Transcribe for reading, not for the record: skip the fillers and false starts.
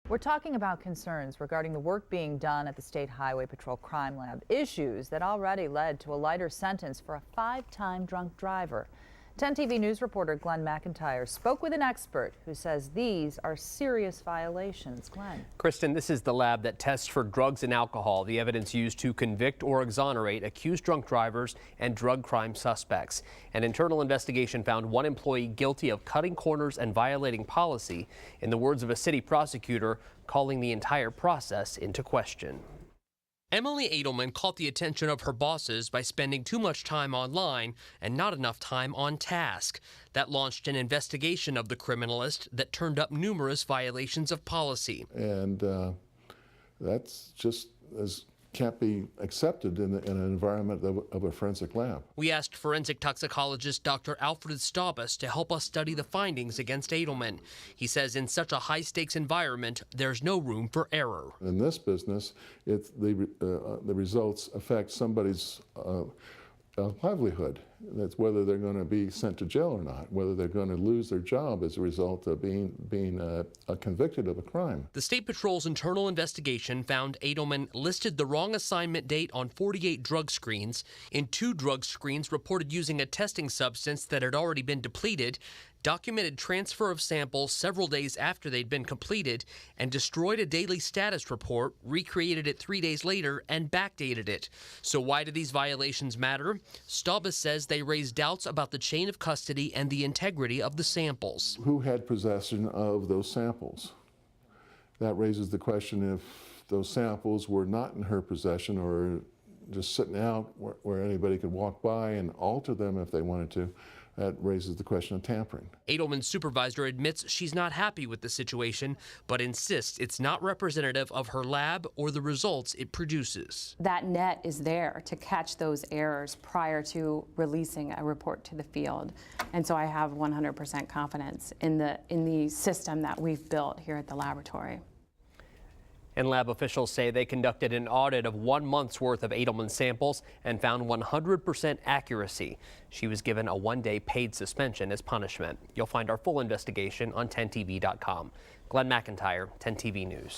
We're talking about concerns regarding the work being done at the State Highway Patrol Crime Lab, issues that already led to a lighter sentence for a 5-time drunk driver. 10 TV News reporter Glenn McIntyre spoke with an expert who says these are serious violations. Glenn. Kristen, this is the lab that tests for drugs and alcohol, the evidence used to convict or exonerate accused drunk drivers and drug crime suspects. An internal investigation found one employee guilty of cutting corners and violating policy, in the words of a city prosecutor, calling the entire process into question. Emily Edelman caught the attention of her bosses by spending too much time online and not enough time on task. That launched an investigation of the criminalist that turned up numerous violations of policy. And that's just can't be accepted in an environment of a forensic lab. We asked forensic toxicologist Dr. Alfred Staubus to help us study the findings against Edelman. He says in such a high-stakes environment, there's no room for error. In this business, the results affect somebody's livelihood. That's whether they're going to be sent to jail or not, whether they're going to lose their job as a result of being convicted of a crime. The State Patrol's internal investigation found Edelman listed the wrong assignment date on 48 drug screens. In 2 drug screens reported using a testing substance that had already been depleted, documented transfer of samples several days after they'd been completed, and destroyed a daily status report, recreated it 3 days later, and backdated it. So why do these violations matter? Staubus says they raise doubts about the chain of custody and the integrity of the samples. Who had possession of those samples? That raises the question if those samples were not in her possession or just sitting out where anybody could walk by and alter them if they wanted to. That raises the question of tampering. Edelman's supervisor admits she's not happy with the situation, but insists it's not representative of her lab or the results it produces. That net is there to catch those errors prior to releasing a report to the field. And so I have 100% confidence in the system that we've built here at the laboratory. And lab officials say they conducted an audit of 1 month's worth of Edelman samples and found 100% accuracy. She was given a 1-day paid suspension as punishment. You'll find our full investigation on 10tv.com. Glenn McIntyre, 10 TV News.